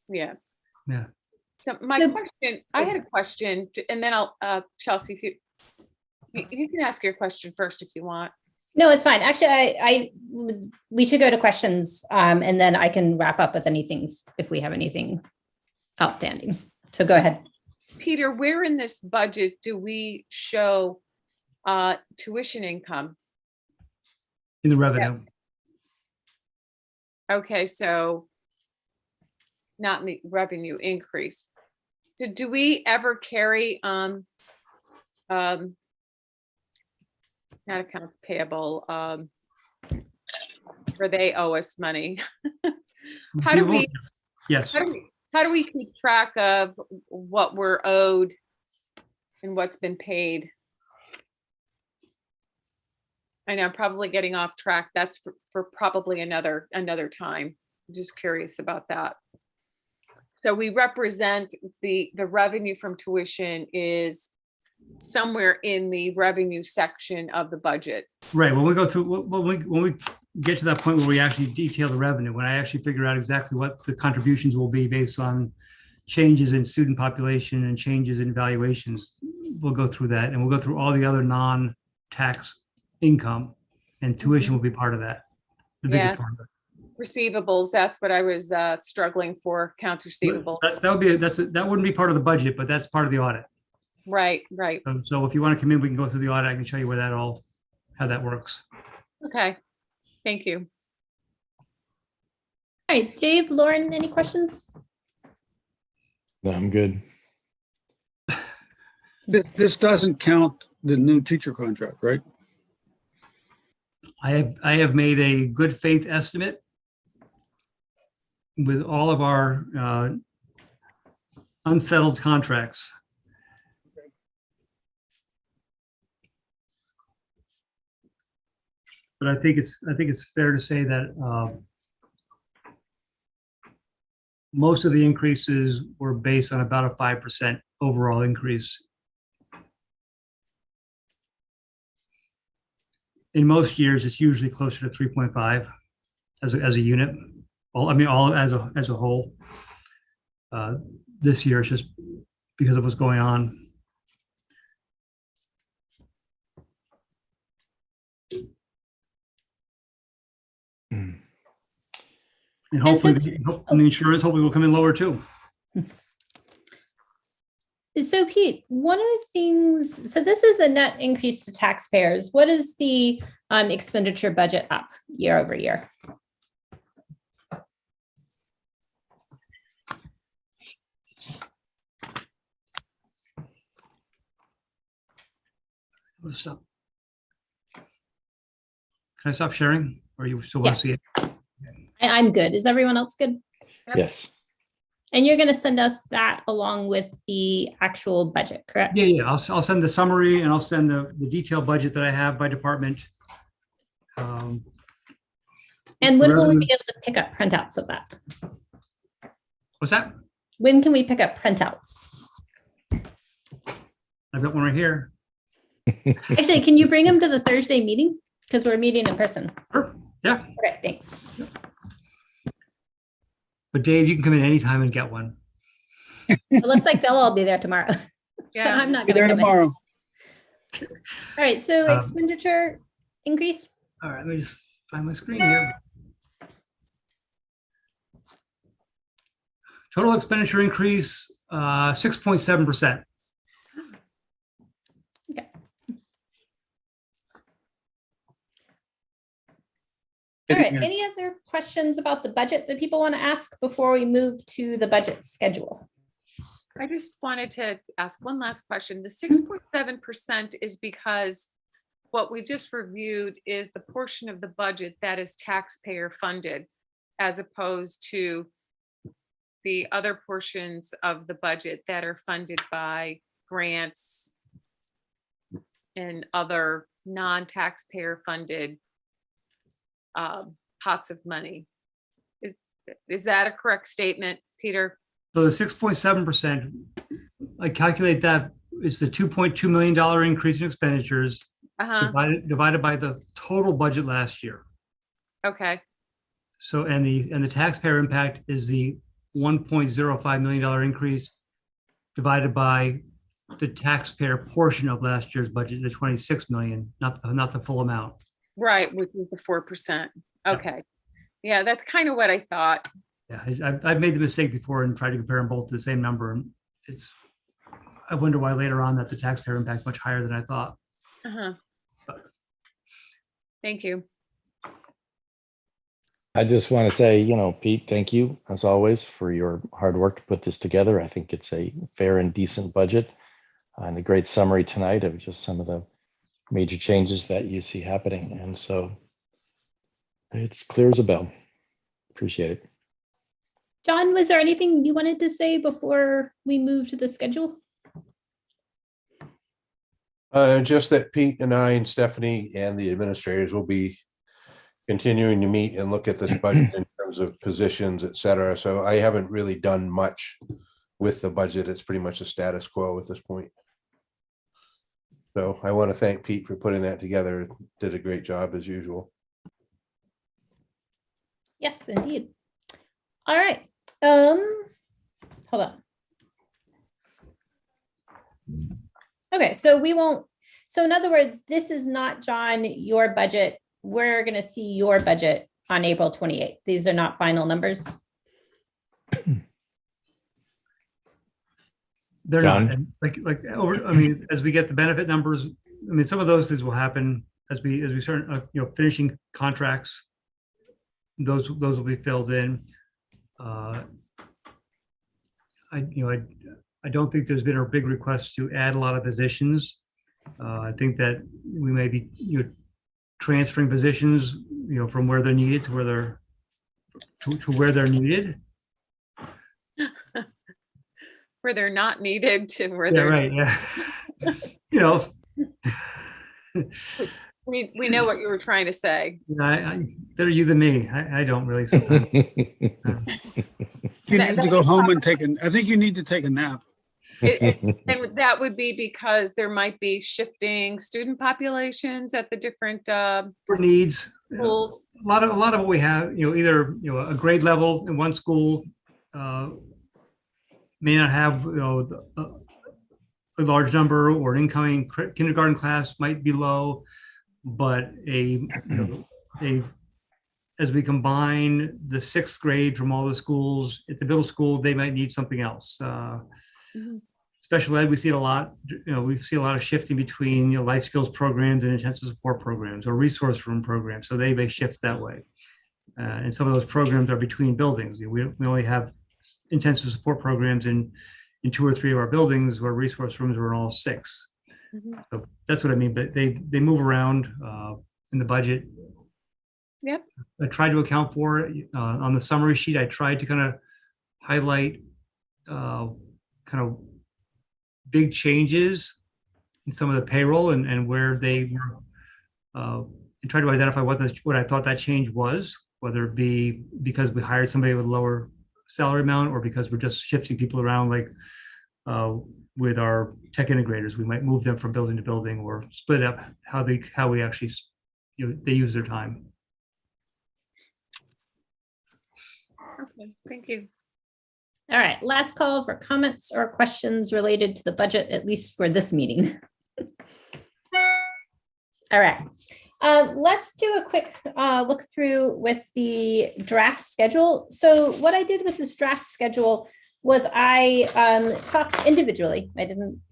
[SPEAKER 1] yeah.
[SPEAKER 3] Yeah.
[SPEAKER 1] So my question, I had a question, and then I'll, Chelsea, if you can ask your question first if you want.
[SPEAKER 2] No, it's fine. Actually, we should go to questions, and then I can wrap up with anything if we have anything outstanding. So go ahead.
[SPEAKER 1] Peter, where in this budget do we show tuition income?
[SPEAKER 3] In the revenue.
[SPEAKER 1] Okay, so not in the revenue increase. Do we ever carry not accounts payable, where they owe us money? How do we,
[SPEAKER 3] Yes.
[SPEAKER 1] how do we keep track of what we're owed and what's been paid? I know I'm probably getting off track. That's for probably another time. I'm just curious about that. So we represent the revenue from tuition is somewhere in the revenue section of the budget.
[SPEAKER 3] Right. When we go through, when we get to that point where we actually detail the revenue, when I actually figure out exactly what the contributions will be based on changes in student population and changes in valuations, we'll go through that, and we'll go through all the other non-tax income, and tuition will be part of that. The biggest part of it.
[SPEAKER 1] Receivables, that's what I was struggling for, accounts receivable.
[SPEAKER 3] That wouldn't be part of the budget, but that's part of the audit.
[SPEAKER 1] Right.
[SPEAKER 3] So if you want to come in, we can go through the audit. I can show you where how that works.
[SPEAKER 1] Okay, thank you.
[SPEAKER 2] All right, Dave, Lauren, any questions?
[SPEAKER 5] No, I'm good.
[SPEAKER 4] This doesn't count the new teacher contract, right?
[SPEAKER 3] I have made a good faith estimate with all of our unsettled contracts. But I think it's fair to say that most of the increases were based on about a 5% overall increase. In most years, it's usually closer to 3.5 as a unit. All as a whole. This year, it's just because of what's going on. And hopefully, the insurance hopefully will come in lower too.
[SPEAKER 2] So Pete, one of the things, so this is a net increase to taxpayers. What is the expenditure budget up year over year?
[SPEAKER 3] Stop. Can I stop sharing, or you still want to see it?
[SPEAKER 2] I'm good. Is everyone else good?
[SPEAKER 5] Yes.
[SPEAKER 2] And you're going to send us that along with the actual budget, correct?
[SPEAKER 3] Yeah. I'll send the summary, and I'll send the detailed budget that I have by department.
[SPEAKER 2] And when will we be able to pick up printouts of that?
[SPEAKER 3] What's that?
[SPEAKER 2] When can we pick up printouts?
[SPEAKER 3] I've got one right here.
[SPEAKER 2] Actually, can you bring them to the Thursday meeting? Because we're meeting in person.
[SPEAKER 3] Sure. Yeah.
[SPEAKER 2] Okay, thanks.
[SPEAKER 3] But Dave, you can come in anytime and get one.
[SPEAKER 2] It looks like they'll all be there tomorrow.
[SPEAKER 1] Yeah,
[SPEAKER 2] I'm not
[SPEAKER 4] Be
[SPEAKER 2] going
[SPEAKER 4] there
[SPEAKER 2] to.
[SPEAKER 4] tomorrow.
[SPEAKER 2] All right, so expenditure increase.
[SPEAKER 3] All right, let me just find my screen here. Total expenditure increase, 6.7%.
[SPEAKER 2] All right, any other questions about the budget that people want to ask before we move to the budget schedule?
[SPEAKER 1] I just wanted to ask one last question. The 6.7% is because what we just reviewed is the portion of the budget that is taxpayer funded, as opposed to the other portions of the budget that are funded by grants and other non-taxpayer funded pots of money. Is that a correct statement, Peter?
[SPEAKER 3] So the 6.7%, I calculate that it's the $2.2 million increase in expenditures divided by the total budget last year.
[SPEAKER 1] Okay.
[SPEAKER 3] So, and the taxpayer impact is the $1.05 million increase divided by the taxpayer portion of last year's budget, the 26 million, not the full amount.
[SPEAKER 1] Right, which is the 4%. Okay. Yeah, that's kind of what I thought.
[SPEAKER 3] Yeah, I've made the mistake before and tried to compare them both to the same number, and I wonder why later on that the taxpayer impact is much higher than I thought.
[SPEAKER 1] Thank you.
[SPEAKER 5] I just want to say, Pete, thank you as always for your hard work to put this together. I think it's a fair and decent budget and a great summary tonight of just some of the major changes that you see happening. And so it's clear as a bell. Appreciate it.
[SPEAKER 2] John, was there anything you wanted to say before we move to the schedule?
[SPEAKER 6] Just that Pete and I and Stephanie and the administrators will be continuing to meet and look at this budget in terms of positions, et cetera. So I haven't really done much with the budget. It's pretty much a status quo at this point. So I want to thank Pete for putting that together. Did a great job as usual.
[SPEAKER 2] Yes, indeed. All right. Hold on. Okay, so in other words, this is not, John, your budget. We're going to see your budget on April 28th. These are not final numbers.
[SPEAKER 3] They're
[SPEAKER 5] John?
[SPEAKER 3] not. And as we get the benefit numbers, some of those things will happen as we start, finishing contracts. Those will be filled in. I don't think there's been a big request to add a lot of positions. I think that we may be transferring positions, from where they're needed to where they're needed.
[SPEAKER 1] Where they're not needed to where
[SPEAKER 3] Yeah,
[SPEAKER 1] they're
[SPEAKER 3] right. Yeah.
[SPEAKER 1] we know what you were trying to say.
[SPEAKER 3] Better you than me. I don't really sometimes.
[SPEAKER 4] You need to go home and I think you need to take a nap.
[SPEAKER 1] And that would be because there might be shifting student populations at the different
[SPEAKER 3] For needs,
[SPEAKER 1] schools.
[SPEAKER 3] a lot of what we have, either a grade level in one school may not have a large number, or an incoming kindergarten class might be low, but as we combine the sixth grade from all the schools at the middle school, they might need something else. Special ed, we see it a lot. We see a lot of shifting between life skills programs and intensive support programs or resource room programs. So they may shift that way. And some of those programs are between buildings. We only have intensive support programs in 2 or 3 of our buildings, where resource rooms are in all 6. So that's what I mean. But they move around in the budget.
[SPEAKER 1] Yep.
[SPEAKER 3] I tried to account for it on the summary sheet. I tried to kind of highlight kind of big changes in some of the payroll and where they were, and try to identify what I thought that change was, whether it be because we hired somebody with a lower salary amount, or because we're just shifting people around, like with our tech integrators, we might move them from building to building, or split up how we actually they use their time.
[SPEAKER 1] Okay, thank you.
[SPEAKER 2] All right, last call for comments or questions related to the budget, at least for this meeting. All right, let's do a quick look through with the draft schedule. So what I did with this draft schedule was I talked individually.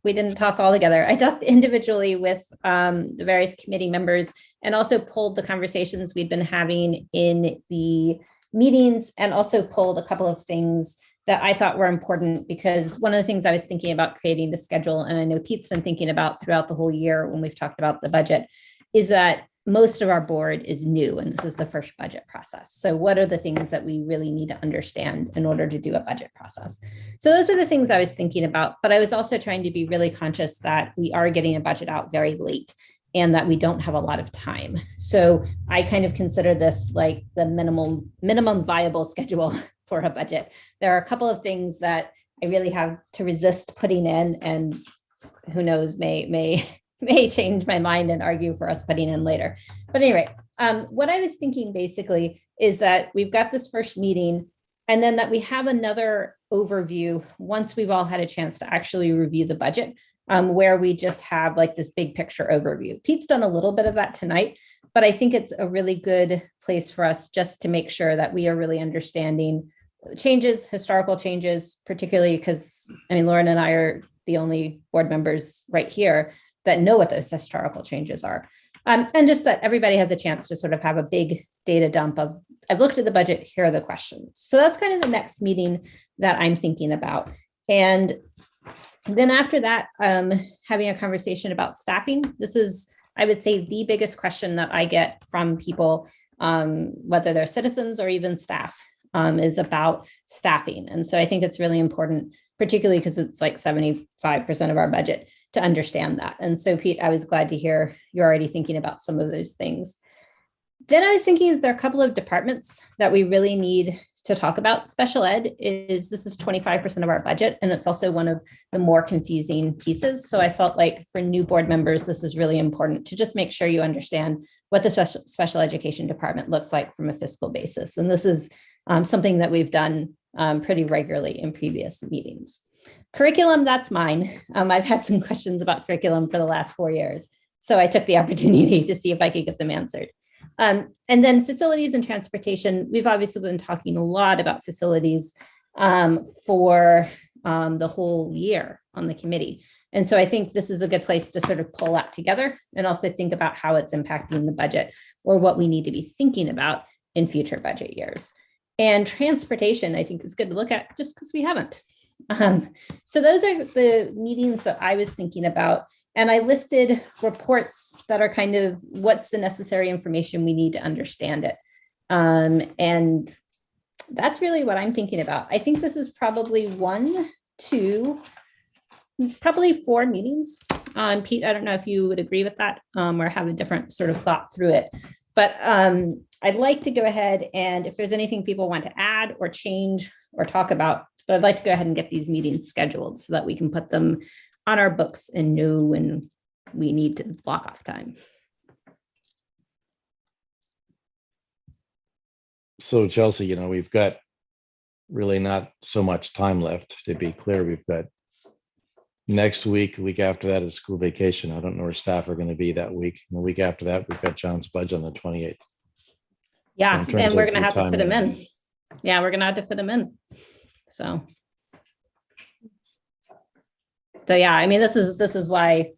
[SPEAKER 2] We didn't talk all together. I talked individually with the various committee members and also pulled the conversations we'd been having in the meetings and also pulled a couple of things that I thought were important, because one of the things I was thinking about creating the schedule, and I know Pete's been thinking about throughout the whole year when we've talked about the budget, is that most of our board is new and this is the first budget process. So what are the things that we really need to understand in order to do a budget process? So those are the things I was thinking about, but I was also trying to be really conscious that we are getting a budget out very late and that we don't have a lot of time. So I kind of consider this like the minimum viable schedule for a budget. There are a couple of things that I really have to resist putting in, and who knows, may change my mind and argue for us putting in later. But anyway, what I was thinking basically is that we've got this first meeting and then that we have another overview once we've all had a chance to actually review the budget, where we just have like this big picture overview. Pete's done a little bit of that tonight, but I think it's a really good place for us just to make sure that we are really understanding changes, historical changes, particularly because, I mean, Lauren and I are the only board members right here that know what those historical changes are. And just that everybody has a chance to sort of have a big data dump of, I've looked at the budget, here are the questions. So that's kind of the next meeting that I'm thinking about. And then after that, having a conversation about staffing. This is, I would say, the biggest question that I get from people, whether they're citizens or even staff, is about staffing. And so I think it's really important, particularly because it's like 75% of our budget, to understand that. And so, Pete, I was glad to hear you're already thinking about some of those things. Then I was thinking that there are a couple of departments that we really need to talk about. Special ed is 25% of our budget, and it's also one of the more confusing pieces. So I felt like for new board members, this is really important to just make sure you understand what the special education department looks like from a fiscal basis. And this is something that we've done pretty regularly in previous meetings. Curriculum, that's mine. I've had some questions about curriculum for the last 4 years, so I took the opportunity to see if I could get them answered. And then facilities and transportation, we've obviously been talking a lot about facilities for the whole year on the committee. And so I think this is a good place to sort of pull that together and also think about how it's impacting the budget or what we need to be thinking about in future budget years. And transportation, I think, is good to look at just because we haven't. So those are the meetings that I was thinking about. And I listed reports that are kind of what's the necessary information we need to understand it. And that's really what I'm thinking about. I think this is probably probably 4 meetings. Pete, I don't know if you would agree with that or have a different sort of thought through it. But I'd like to go ahead and if there's anything people want to add or change or talk about, but I'd like to go ahead and get these meetings scheduled so that we can put them on our books and know when we need to block off time.
[SPEAKER 5] So Chelsea, we've got really not so much time left. To be clear, we've got next week, week after that is school vacation. I don't know where staff are going to be that week. And the week after that, we've got John's budget on the 28th.
[SPEAKER 2] Yeah,
[SPEAKER 5] So
[SPEAKER 2] and we're going to have to
[SPEAKER 5] time
[SPEAKER 2] put them in. Yeah, we're going to have to put them in. So yeah, I mean, this is why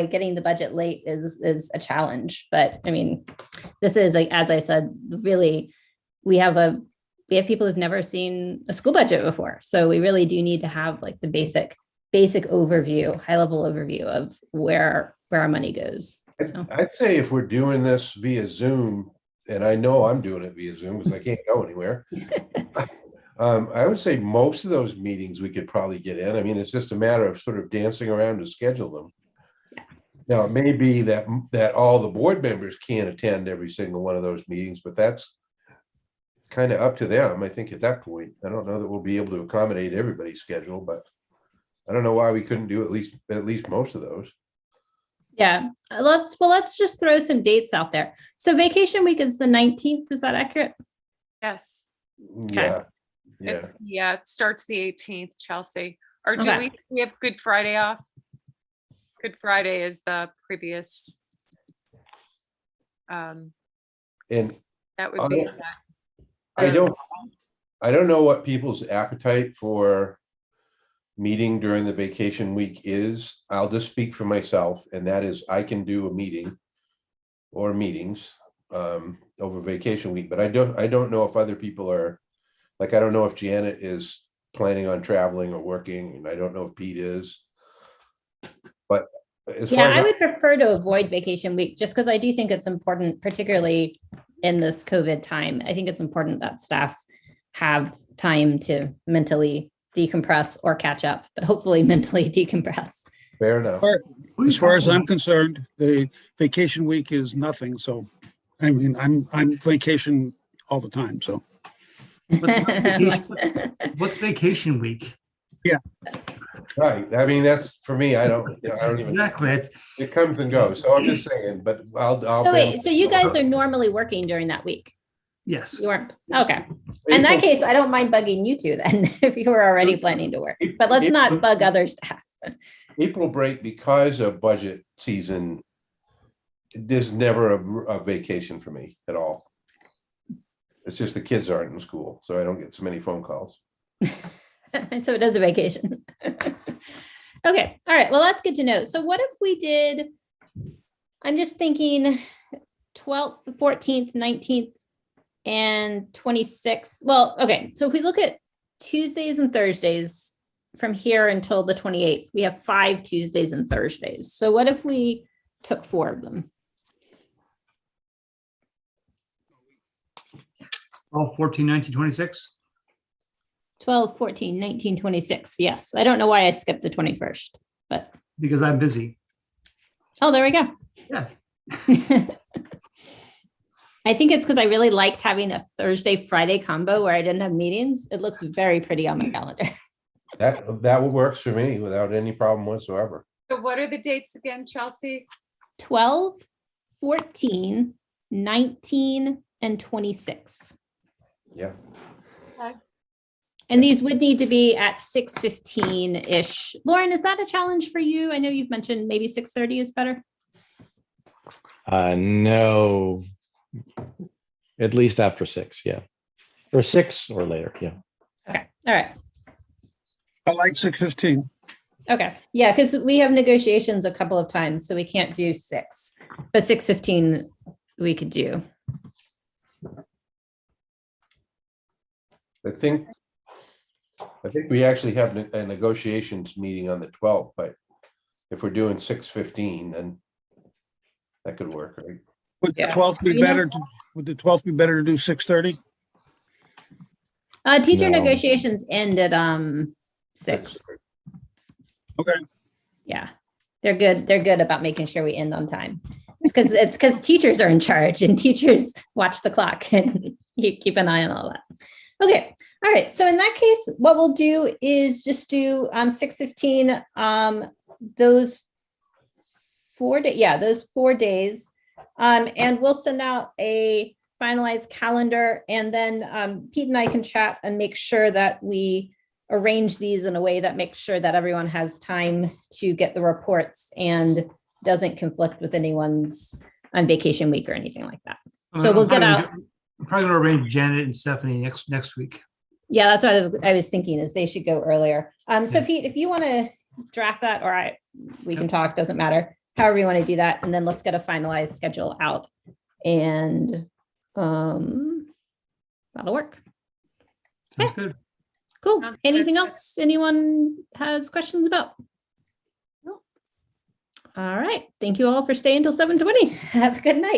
[SPEAKER 2] getting the budget late is a challenge. But I mean, this is, like, as I said, really, we have people who've never seen a school budget before. So we really do need to have like the basic overview, high level overview of where our money goes. So.
[SPEAKER 6] I'd say if we're doing this via Zoom, and I know I'm doing it via Zoom because I can't go anywhere. I would say most of those meetings we could probably get in. I mean, it's just a matter of sort of dancing around to schedule them. Now, it may be that all the board members can't attend every single one of those meetings, but that's kind of up to them. I think at that point, I don't know that we'll be able to accommodate everybody's schedule, but I don't know why we couldn't do at least most of those.
[SPEAKER 2] Yeah, let's just throw some dates out there. So vacation week is the 19th. Is that accurate?
[SPEAKER 1] Yes.
[SPEAKER 6] Yeah.
[SPEAKER 1] It starts the 18th, Chelsea. Or do
[SPEAKER 2] Okay.
[SPEAKER 1] we have Good Friday off? Good Friday is the previous.
[SPEAKER 6] And
[SPEAKER 1] That would be.
[SPEAKER 6] I don't I don't know what people's appetite for meeting during the vacation week is. I'll just speak for myself, and that is I can do a meeting or meetings over vacation week, but I don't know if other people are, like, I don't know if Janet is planning on traveling or working, and I don't know if Pete is. But as far
[SPEAKER 2] Yeah,
[SPEAKER 6] as
[SPEAKER 2] I would prefer to avoid vacation week just because I do think it's important, particularly in this COVID time. I think it's important that staff have time to mentally decompress or catch up, but hopefully mentally decompress.
[SPEAKER 6] fair enough.
[SPEAKER 4] As far as I'm concerned, the vacation week is nothing. So, I mean, I'm vacation all the time. So,
[SPEAKER 3] What's vacation week?
[SPEAKER 6] Right. I mean, that's for me. I don't even,
[SPEAKER 3] Exactly.
[SPEAKER 6] it comes and goes. So I'm just saying, but I'll.
[SPEAKER 2] Oh, wait, so you guys are normally working during that week?
[SPEAKER 3] Yes.
[SPEAKER 2] You weren't? Okay. In that case, I don't mind bugging you two then, if you were already planning to work, but let's not bug other staff.
[SPEAKER 6] April break, because of budget season, there's never a vacation for me at all. It's just the kids aren't in school, so I don't get so many phone calls.
[SPEAKER 2] So it is a vacation. Okay. All right. Well, that's good to know. So what if we did, I'm just thinking 12th, 14th, 19th, and 26th. Well, okay. So if we look at Tuesdays and Thursdays from here until the 28th, we have 5 Tuesdays and Thursdays. So what if we took 4 of them?
[SPEAKER 3] 12, 14, 19, 26.
[SPEAKER 2] 12, 14, 19, 26. Yes. I don't know why I skipped the 21st, but.
[SPEAKER 3] Because I'm busy.
[SPEAKER 2] Oh, there we go.
[SPEAKER 3] Yeah.
[SPEAKER 2] I think it's because I really liked having a Thursday, Friday combo where I didn't have meetings. It looks very pretty on my calendar.
[SPEAKER 6] That works for me without any problem whatsoever.
[SPEAKER 1] So what are the dates again, Chelsea?
[SPEAKER 2] 12, 14, 19, and 26.
[SPEAKER 6] Yeah.
[SPEAKER 2] And these would need to be at 6:15-ish. Lauren, is that a challenge for you? I know you've mentioned maybe 6:30 is better.
[SPEAKER 5] No, at least after 6, yeah. Or 6 or later, yeah.
[SPEAKER 2] Okay. All right.
[SPEAKER 4] I like 6:15.
[SPEAKER 2] Okay. Yeah, because we have negotiations a couple of times, so we can't do 6. But 6:15 we could do.
[SPEAKER 6] I think we actually have a negotiations meeting on the 12th, but if we're doing 6:15, then that could work, right?
[SPEAKER 4] Would the
[SPEAKER 2] Yeah.
[SPEAKER 4] 12th be
[SPEAKER 2] You know-
[SPEAKER 4] better? Would the 12th be better to do 6:30?
[SPEAKER 2] Teacher
[SPEAKER 5] No.
[SPEAKER 2] negotiations end at 6.
[SPEAKER 4] Okay.
[SPEAKER 2] Yeah. They're good. They're good about making sure we end on time. It's because teachers are in charge and teachers watch the clock and you keep an eye on all that. Okay. All right. So in that case, what we'll do is just do 6:15, those 4 days. Yeah, those 4 days. And we'll send out a finalized calendar, and then Pete and I can chat and make sure that we arrange these in a way that makes sure that everyone has time to get the reports and doesn't conflict with anyone's on vacation week or anything like that. So we'll get out.
[SPEAKER 3] I'm probably going to arrange Janet and Stephanie next week.
[SPEAKER 2] Yeah, that's what I was thinking is they should go earlier. So Pete, if you want to draft that, or we can talk, doesn't matter. However you want to do that. And then let's get a finalized schedule out, and that'll work.
[SPEAKER 3] Sounds good.
[SPEAKER 2] Cool.
[SPEAKER 1] Sounds
[SPEAKER 2] Anything
[SPEAKER 1] good.
[SPEAKER 2] else anyone has questions about? No. All right. Thank you all for staying until 7:20. Have a good night.